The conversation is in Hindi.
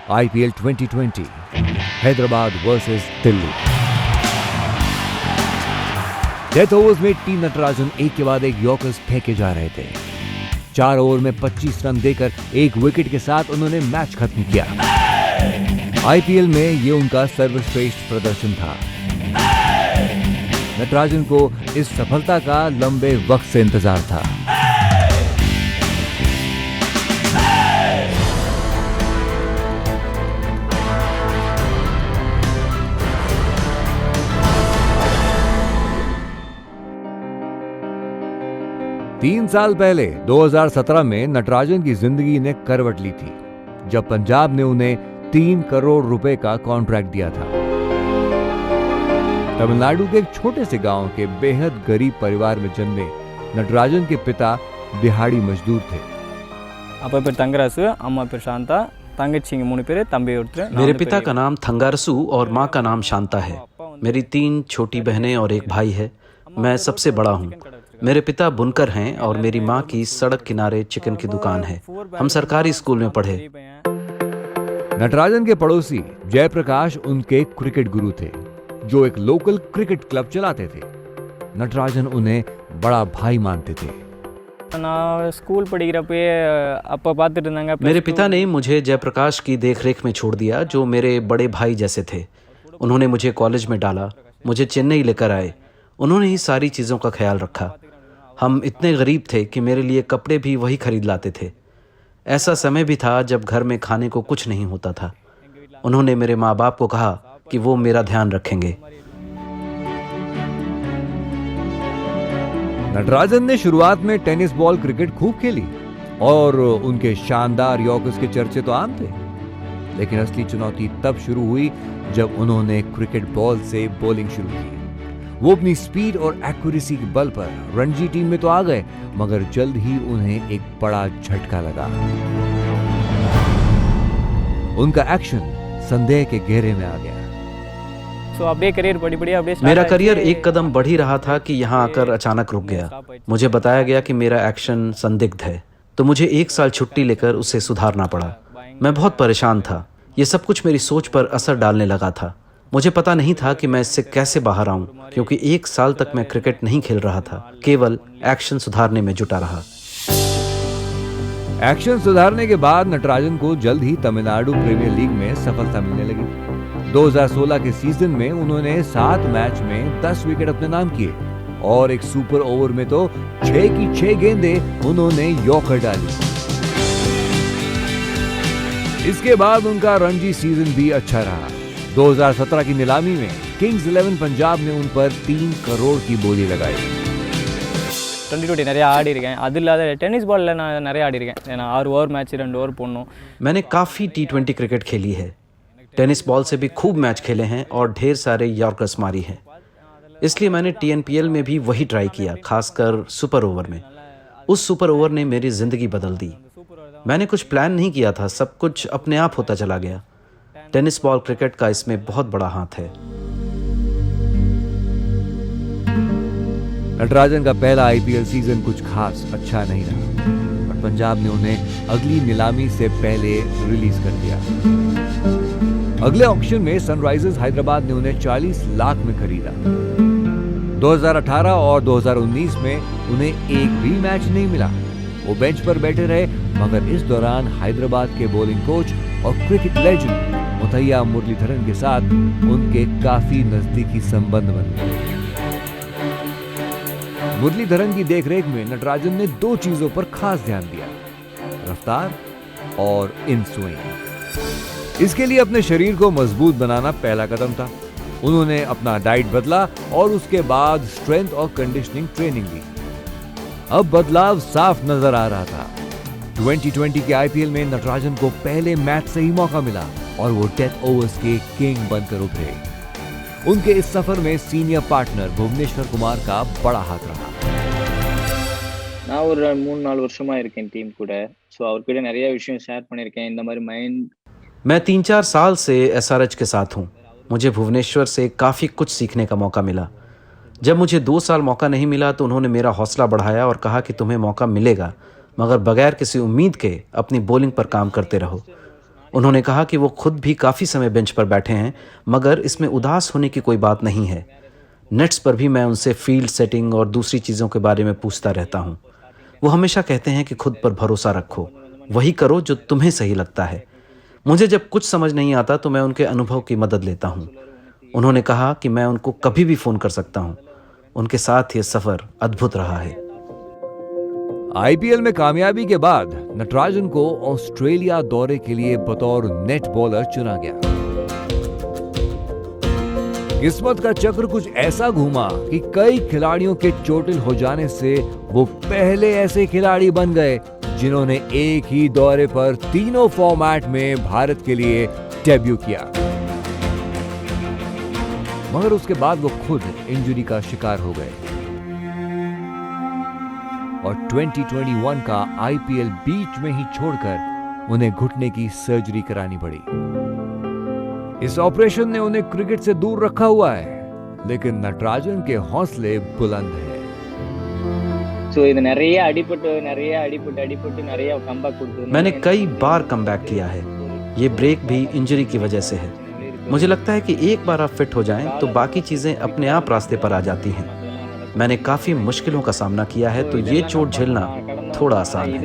IPL 2020 Hyderabad versus Delhi. Death overs में टीम नटराजन एक के बाद एक यॉर्कर्स फेंके जा रहे थे। 4 ओवर में 25 रन देकर एक विकेट के साथ उन्होंने मैच खत्म किया। IPL में ये उनका सर्वश्रेष्ठ प्रदर्शन था। नटराजन को इस सफलता का लंबे वक्त से इंतजार था। तीन साल पहले 2017 में नटराजन की जिंदगी ने करवट ली थी, जब पंजाब ने उन्हें 3 करोड़ रुपए का कॉन्ट्रैक्ट दिया था। तमिलनाडु के एक छोटे से गांव के बेहद गरीब परिवार में जन्मे नटराजन के पिता दिहाड़ी मजदूर थे। मेरे पिता का नाम थंगारसु और माँ का नाम शांता है। मेरी 3 छोटी बहनें और एक भाई है। मैं सबसे बड़ा हूँ। मेरे पिता बुनकर हैं और मेरी माँ की सड़क किनारे चिकन की दुकान है। हम सरकारी स्कूल में पढ़े। नटराजन के पड़ोसी जयप्रकाश उनके क्रिकेट गुरु थे, जो एक लोकल क्रिकेट क्लब चलाते थे। नटराजन उन्हें बड़ा भाई मानते थे। मेरे पिता ने मुझे जयप्रकाश की देखरेख में छोड़ दिया, जो मेरे बड़े भाई जैसे थे। उन्होंने मुझे कॉलेज में डाला, मुझे चेन्नई लेकर आए। उन्होंने ही सारी चीज़ों का ख्याल रखा। हम इतने गरीब थे कि मेरे लिए कपड़े भी वही खरीद लाते थे। ऐसा समय भी था जब घर में खाने को कुछ नहीं होता था। उन्होंने मेरे माँ बाप को कहा कि वो मेरा ध्यान रखेंगे। नटराजन ने शुरुआत में टेनिस बॉल क्रिकेट खूब खेली और उनके शानदार यॉर्कर्स के चर्चे तो आम थे। लेकिन असली चुनौती तब शुरू हुई जब उन्होंने क्रिकेट बॉल से बॉलिंग शुरू की। वो अपनी स्पीड और एक्यूरेसी के बल पर रणजी टीम में तो आ गए, मगर जल्द ही उन्हें एक बड़ा झटका लगा। उनका एक्शन संदेह के घेरे में आ गया। मेरा करियर एक कदम बढ़ ही रहा था कि यहाँ आकर अचानक रुक गया। मुझे बताया गया कि मेरा एक्शन संदिग्ध है, तो मुझे 1 साल छुट्टी लेकर उसे सुधारना पड़ा। मैं बहुत परेशान था। ये सब कुछ मेरी सोच पर असर डालने लगा था। मुझे पता नहीं था कि मैं इससे कैसे बाहर आऊं, क्योंकि 1 साल तक मैं क्रिकेट नहीं खेल रहा था, केवल एक्शन सुधारने में जुटा रहा। एक्शन सुधारने के बाद नटराजन को जल्द ही तमिलनाडु प्रीमियर लीग में सफलता मिलने लगी। 2016 के सीजन में उन्होंने 7 मैच में 10 विकेट अपने नाम किए और एक सुपर ओवर में तो 6 की 6 गेंदें उन्होंने यॉर्कर डाली। इसके बाद उनका रणजी सीजन भी अच्छा रहा। 2017 की नीलामी में किंग्स 11 पंजाब ने उन पर 3 करोड़ की बोली लगाई। 2020 நிறைய ஆடி இருக்கேன்। அது இல்லாத டென்னிஸ் பால்ல நான் நிறைய ஆடி இருக்கேன்। நான் 6 ஓவர் मैच 2 ओवर போடணும்। मैंने काफ़ी T20 क्रिकेट खेली है। टेनिस बॉल से भी खूब मैच खेले हैं और ढेर सारे यॉर्कर्स मारी हैं। इसलिए मैंने TNPL में भी वही ट्राई किया, खासकर सुपर ओवर में। उस सुपर ओवर ने मेरी ज़िंदगी बदल दी। मैंने कुछ प्लान नहीं किया था, सब कुछ अपने आप होता चला गया। टेनिस बॉल क्रिकेट का इसमें बहुत बड़ा हाथ है। नटराजन का पहला IPL सीजन कुछ खास अच्छा नहीं रहा, पर पंजाब ने उन्हें अगली नीलामी से पहले रिलीज कर दिया। अगले ऑक्शन में सनराइजर्स हैदराबाद ने उन्हें 40 लाख में खरीदा। 2018 और 2019 में उन्हें एक भी मैच नहीं मिला। वो बेंच पर बैठे रहे, मगर इस दौरान हैदराबाद के बॉलिंग कोच और क्रिकेट लेजेंड मुथैया मुरलीधरन के साथ उनके काफी नजदीकी संबंध बन गए। मुरलीधरन की देखरेख में नटराजन ने 2 चीजों पर खास ध्यान दिया, रफ्तार और इन स्विंग। इसके लिए अपने शरीर को मजबूत बनाना पहला कदम था। उन्होंने अपना डाइट बदला और उसके बाद स्ट्रेंथ और कंडीशनिंग ट्रेनिंग दी। अब बदलाव साफ नजर आ रहा था। 2020 के IPL में नटराजन को पहले मैच से ही मौका मिला और वो डेथ ओवर्स के किंग बनकर उभरे। उनके इस सफर में सीनियर पार्टनर भुवनेश्वर कुमार का बड़ा हाथ रहा। நான் ஒரு 3-4 வருஷமா இருக்கேன் டீம் கூட. ஸோ அவர்கிட்ட நிறைய விஷயம் ஷேர் பண்ணியிருக்கேன். இந்த மாதிரி மைண்ட் मैं 3-4 साल से SRH के साथ हूँ। मुझे भुवनेश्वर से काफ़ी कुछ सीखने का मौका मिला। जब मुझे 2 साल मौका नहीं मिला तो उन्होंने मेरा हौसला बढ़ाया और कहा कि तुम्हें मौका मिलेगा, मगर बगैर किसी उम्मीद के अपनी बॉलिंग पर काम करते रहो। उन्होंने कहा कि वो खुद भी काफ़ी समय बेंच पर बैठे हैं, मगर इसमें उदास होने की कोई बात नहीं है। नेट्स पर भी मैं उनसे फील्ड सेटिंग और दूसरी चीज़ों के बारे में पूछता रहता हूँ। वो हमेशा कहते हैं कि खुद पर भरोसा रखो, वही करो जो तुम्हें सही लगता है। मुझे जब कुछ समझ नहीं आता तो मैं उनके अनुभव की मदद लेता हूँ। उन्होंने कहा कि मैं उनको कभी भी फ़ोन कर सकता हूँ। उनके साथ ये सफ़र अद्भुत रहा है। आईपीएल में कामयाबी के बाद नटराजन को ऑस्ट्रेलिया दौरे के लिए बतौर नेट बॉलर चुना गया। किस्मत का चक्र कुछ ऐसा घूमा कि कई खिलाड़ियों के चोटिल हो जाने से वो पहले ऐसे खिलाड़ी बन गए जिन्होंने एक ही दौरे पर तीनों फॉर्मेट में भारत के लिए डेब्यू किया। मगर उसके बाद वो खुद इंजरी का शिकार हो गए और 2021 का आईपीएल बीच में ही छोड़कर उन्हें घुटने की सर्जरी करानी पड़ी। इस ऑपरेशन ने उन्हें क्रिकेट से दूर रखा हुआ है, लेकिन नटराजन के हौसले बुलंद हैं। मैंने कई बार कमबैक किया है। ये ब्रेक भी इंजरी की वजह से है। मुझे लगता है कि एक बार आप फिट हो जाएं तो बाकी चीज़ें अपने आप रास्ते पर आ जाती हैं। मैंने काफ़ी मुश्किलों का सामना किया है, तो ये चोट झेलना थोड़ा आसान है।